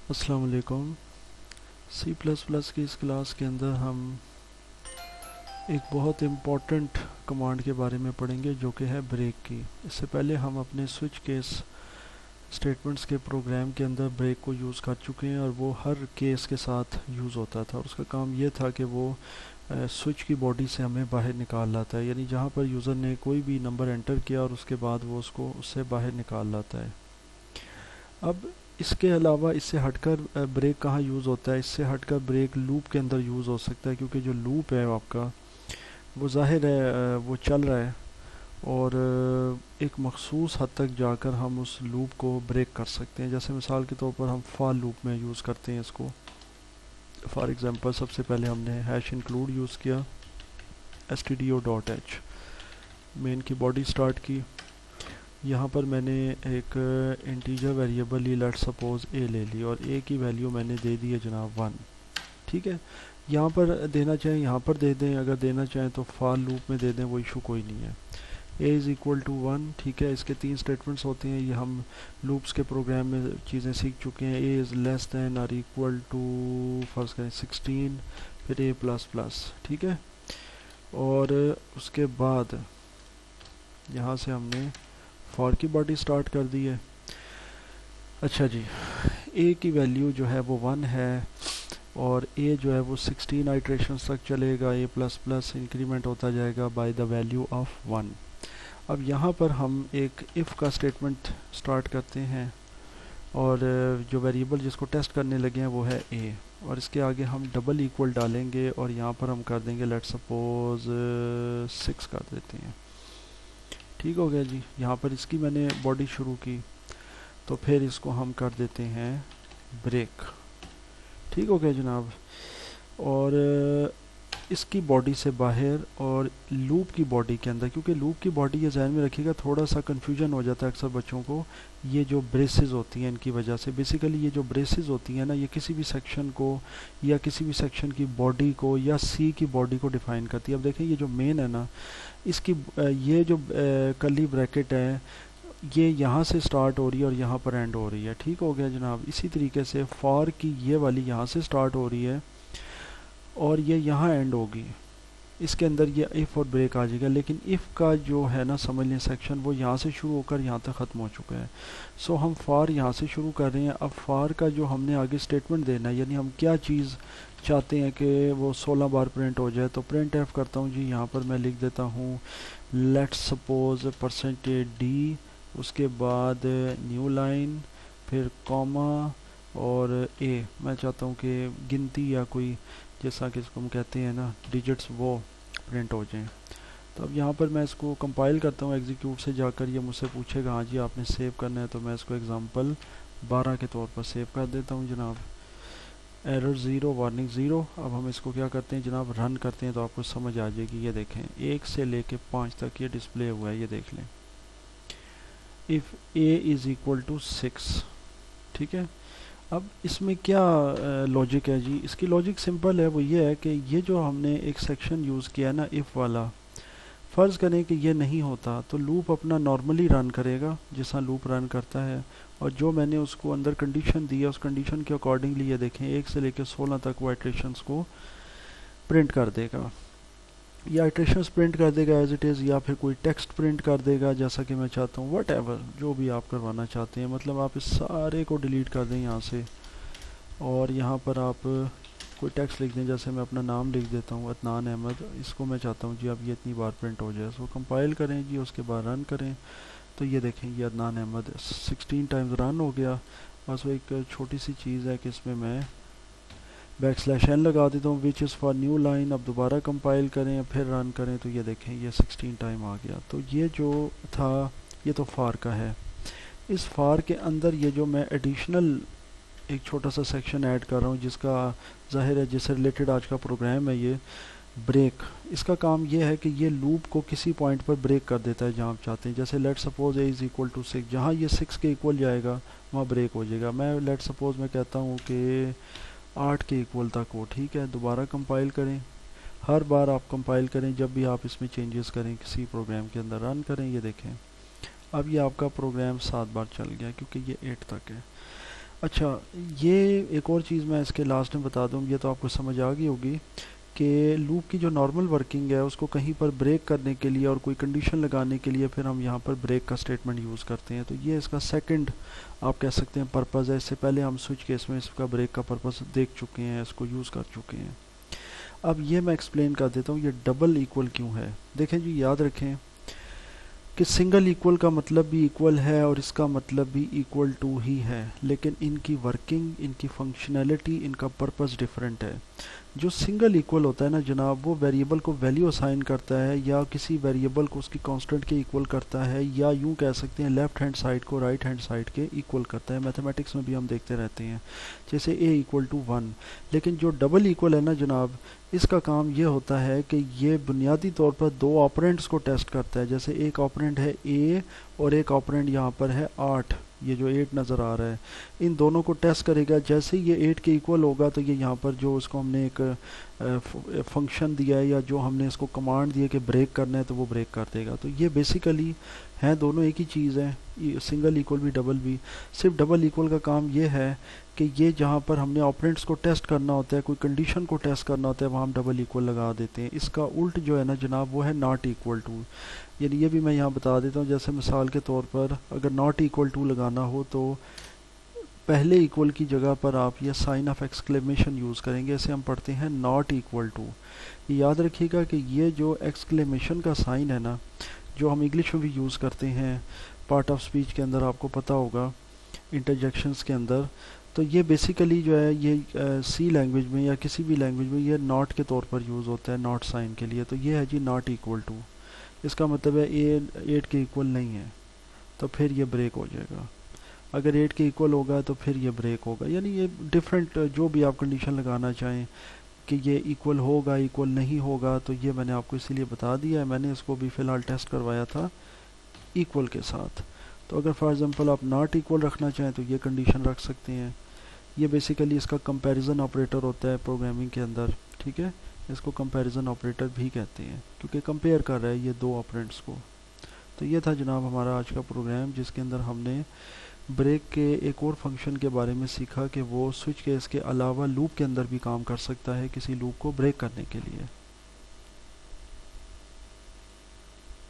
अस्सलाम वालेकुम। C plus plus की इस क्लास के अंदर हम एक बहुत इम्पॉर्टेंट कमांड के बारे में पढ़ेंगे जो कि है ब्रेक की। इससे पहले हम अपने स्विच केस स्टेटमेंट्स के प्रोग्राम के अंदर ब्रेक को यूज़ कर चुके हैं और वो हर केस के साथ यूज़ होता था और उसका काम ये था कि वो स्विच की बॉडी से हमें बाहर निकाल लाता है, यानी जहाँ पर यूज़र ने कोई भी नंबर एंटर किया और उसके बाद वो उसको उससे बाहर निकाल लाता है। अब इसके अलावा इससे हटकर ब्रेक कहाँ यूज़ होता है? इससे हटकर ब्रेक लूप के अंदर यूज़ हो सकता है, क्योंकि जो लूप है आपका वो ज़ाहिर है वो चल रहा है और एक मखसूस हद तक जाकर हम उस लूप को ब्रेक कर सकते हैं। जैसे मिसाल के तौर पर हम फॉर लूप में यूज़ करते हैं इसको। फॉर एग्ज़ाम्पल सबसे पहले हमने हैश इंक्लूड यूज़ किया, stdio.h मेन की बॉडी स्टार्ट की। यहाँ पर मैंने एक इंटीजर वेरिएबल ली, लेट सपोज ए ले ली और ए की वैल्यू मैंने दे दी है जनाब 1। ठीक है, यहाँ पर देना चाहें यहाँ पर दे दें, अगर देना चाहें तो फॉर लूप में दे दें, वो इशू कोई नहीं है। ए इज़ इक्वल टू 1, ठीक है। इसके 3 स्टेटमेंट्स होते हैं, ये हम लूप्स के प्रोग्राम में चीज़ें सीख चुके हैं। ए इज़ लेस दैन और इक्वल टू फर्ज करें 16, फिर ए प्लस प्लस, ठीक है। और उसके बाद यहाँ से हमने फॉर की बॉडी स्टार्ट कर दी है। अच्छा जी, ए की वैल्यू जो है वो 1 है और ए जो है वो 16 आइट्रेशंस तक चलेगा। ए प्लस प्लस इंक्रीमेंट होता जाएगा बाय द वैल्यू ऑफ 1। अब यहाँ पर हम एक इफ़ का स्टेटमेंट स्टार्ट करते हैं और जो वेरिएबल जिसको टेस्ट करने लगे हैं वो है ए, और इसके आगे हम डबल इक्वल डालेंगे और यहाँ पर हम कर देंगे लेट सपोज 6 कर देते हैं। ठीक हो गया जी। यहाँ पर इसकी मैंने बॉडी शुरू की, तो फिर इसको हम कर देते हैं ब्रेक। ठीक हो गया जनाब। और इसकी बॉडी से बाहर और लूप की बॉडी के अंदर, क्योंकि लूप की बॉडी ये ज़हन में रखिएगा, थोड़ा सा कन्फ्यूजन हो जाता है अक्सर बच्चों को। ये जो ब्रेसेस होती हैं इनकी वजह से, बेसिकली ये जो ब्रेसेस होती हैं ना, ये किसी भी सेक्शन को या किसी भी सेक्शन की बॉडी को या सी की बॉडी को डिफ़ाइन करती है। अब देखें ये जो मेन है ना, इसकी ये जो कर्ली ब्रैकेट है ये यहाँ से स्टार्ट हो रही है और यहाँ पर एंड हो रही है। ठीक हो गया जनाब। इसी तरीके से फॉर की ये वाली यहाँ से स्टार्ट हो रही है और ये यहाँ एंड होगी। इसके अंदर ये इफ़ और ब्रेक आ जाएगा, लेकिन इफ़ का जो है ना समझ लें सेक्शन, वो यहाँ से शुरू होकर यहाँ तक ख़त्म हो चुका है। सो हम फॉर यहाँ से शुरू कर रहे हैं। अब फॉर का जो हमने आगे स्टेटमेंट देना है, यानी हम क्या चीज़ चाहते हैं कि वो 16 बार प्रिंट हो जाए, तो प्रिंट एफ करता हूँ जी। यहाँ पर मैं लिख देता हूँ लेट्स सपोज परसेंटेज डी, उसके बाद न्यू लाइन, फिर कॉमा और ए। मैं चाहता हूँ कि गिनती या कोई जैसा कि इसको हम कहते हैं ना डिजिट्स, वो प्रिंट हो जाएं। तो अब यहाँ पर मैं इसको कंपाइल करता हूँ एग्जीक्यूट से जाकर। ये मुझसे पूछेगा हाँ जी आपने सेव करना है, तो मैं इसको एग्जांपल 12 के तौर पर सेव कर देता हूँ जनाब। Error 0, warning 0। अब हम इसको क्या करते हैं जनाब, रन करते हैं तो आपको समझ आ जाएगी। ये देखें 1 से लेके 5 तक ये डिस्प्ले हुआ है, ये देख लें। If A is equal to 6, ठीक है। अब इसमें क्या लॉजिक है जी? इसकी लॉजिक सिंपल है, वो ये है कि ये जो हमने एक सेक्शन यूज़ किया ना इफ़ वाला, फ़र्ज़ करें कि ये नहीं होता तो लूप अपना नॉर्मली रन करेगा जैसा लूप रन करता है, और जो मैंने उसको अंदर कंडीशन दी है उस कंडीशन के अकॉर्डिंगली ये देखें 1 से लेकर 16 तक वो इटरेशंस को प्रिंट कर देगा, या इटरेशंस प्रिंट कर देगा एज इट इज़, या फिर कोई टेक्स्ट प्रिंट कर देगा जैसा कि मैं चाहता हूँ। वट एवर जो भी आप करवाना चाहते हैं, मतलब आप इस सारे को डिलीट कर दें यहाँ से और यहाँ पर आप कोई टेक्स्ट लिख दें। जैसे मैं अपना नाम लिख देता हूँ अदनान अहमद, इसको मैं चाहता हूँ जी अब ये इतनी बार प्रिंट हो जाए। इसको कंपाइल करें जी, उसके बाद रन करें तो ये देखें ये अदनान अहमद 16 टाइम्स रन हो गया। बस वो एक छोटी सी चीज़ है कि इसमें मैं \n लगा देता हूँ which is for new line. अब दोबारा कंपाइल करें फिर रन करें तो ये देखें ये 16 टाइम आ गया। तो ये जो था ये तो फार का है। इस फार के अंदर ये जो मैं एडिशनल एक छोटा सा सेक्शन ऐड कर रहा हूँ जिसका ज़ाहिर है जिससे रिलेटेड आज का प्रोग्राम है ये ब्रेक। इसका काम ये है कि ये लूप को किसी पॉइंट पर ब्रेक कर देता है जहाँ आप चाहते हैं। जैसे let suppose A is equal to 6, जहाँ ये 6 के इक्वल जाएगा वहाँ ब्रेक हो जाएगा। मैं लेट सपोज मैं कहता हूँ कि 8 के इक्वल तक हो, ठीक है। दोबारा कंपाइल करें, हर बार आप कंपाइल करें जब भी आप इसमें चेंजेस करें किसी प्रोग्राम के अंदर, रन करें। ये देखें अब ये आपका प्रोग्राम 7 बार चल गया क्योंकि ये 8 तक है। अच्छा, ये एक और चीज़ मैं इसके लास्ट में बता दूँ, ये तो आपको समझ आ गई होगी कि लूप की जो नॉर्मल वर्किंग है उसको कहीं पर ब्रेक करने के लिए और कोई कंडीशन लगाने के लिए फिर हम यहाँ पर ब्रेक का स्टेटमेंट यूज़ करते हैं। तो ये इसका सेकंड आप कह सकते हैं पर्पज़ है। इससे पहले हम स्विच केस में इसका ब्रेक का पर्पज़ देख चुके हैं, इसको यूज़ कर चुके हैं। अब ये मैं एक्सप्लेन कर देता हूँ ये डबल इक्वल क्यों है। देखें जी, याद रखें कि सिंगल इक्वल का मतलब भी इक्वल है और इसका मतलब भी इक्वल टू ही है, लेकिन इनकी वर्किंग, इनकी फंक्शनैलिटी, इनका पर्पस डिफरेंट है। जो सिंगल इक्वल होता है ना जनाब, वो वेरिएबल को वैल्यू असाइन करता है या किसी वेरिएबल को उसकी कांस्टेंट के इक्वल करता है, या यूं कह सकते हैं लेफ्ट हैंड साइड को राइट हैंड साइड के इक्वल करता है। मैथमेटिक्स में भी हम देखते रहते हैं, जैसे a इक्वल टू 1। लेकिन जो डबल इक्वल है ना जनाब, इसका काम ये होता है कि ये बुनियादी तौर पर दो ऑपरेंड्स को टेस्ट करता है। जैसे एक ऑपरेंड है a और एक ऑपरेंड यहाँ पर है 8, ये जो 8 नज़र आ रहा है, इन दोनों को टेस्ट करेगा। जैसे ही ये 8 के इक्वल होगा तो ये यहाँ पर जो उसको हमने एक फंक्शन दिया है या जो हमने इसको कमांड दी है कि ब्रेक करना है, तो वो ब्रेक कर देगा। तो ये बेसिकली हैं दोनों एक ही चीज़ है, सिंगल इक्वल भी डबल भी। सिर्फ डबल इक्वल का काम ये है कि ये जहाँ पर हमने ऑपरेंड्स को टेस्ट करना होता है, कोई कंडीशन को टेस्ट करना होता है, वहाँ हम डबल इक्वल लगा देते हैं। इसका उल्ट जो है ना जनाब, वो है नॉट इक्वल टू। यानी ये भी मैं यहाँ बता देता हूँ, जैसे मिसाल के तौर पर अगर नॉट इक्वल टू लगाना हो तो पहले इक्वल की जगह पर आप ये साइन ऑफ एक्सक्लेमेशन यूज़ करेंगे। इसे हम पढ़ते हैं नॉट इक्वल टू। याद रखिएगा कि ये जो एक्सक्लेमेशन का साइन है ना, जो हम इंग्लिश में भी यूज़ करते हैं पार्ट ऑफ स्पीच के अंदर, आपको पता होगा इंटरजेक्शंस के अंदर, तो ये बेसिकली जो है ये सी लैंग्वेज में या किसी भी लैंग्वेज में ये नॉट के तौर पर यूज़ होता है, नॉट साइन के लिए। तो ये है जी नॉट इक्वल टू। इसका मतलब है ए 8 के इक्वल नहीं है, तो फिर ये ब्रेक हो जाएगा। अगर 8 के इक्वल होगा तो फिर ये ब्रेक होगा। यानी ये डिफरेंट जो भी आप कंडीशन लगाना चाहें कि ये इक्वल होगा, इक्वल नहीं होगा, तो ये मैंने आपको इसीलिए बता दिया है। मैंने इसको भी फ़िलहाल टेस्ट करवाया था इक्वल के साथ। तो अगर फॉर एग्जांपल आप नॉट इक्वल रखना चाहें तो ये कंडीशन रख सकते हैं। ये बेसिकली इसका कंपैरिजन ऑपरेटर होता है प्रोग्रामिंग के अंदर, ठीक है। इसको कंपैरिजन ऑपरेटर भी कहते हैं क्योंकि कंपेयर कर रहा है ये दो ऑपरेंड्स को। तो ये था जनाब हमारा आज का प्रोग्राम, जिसके अंदर हमने ब्रेक के एक और फंक्शन के बारे में सीखा कि वो स्विच केस के अलावा लूप के अंदर भी काम कर सकता है किसी लूप को ब्रेक करने के लिए।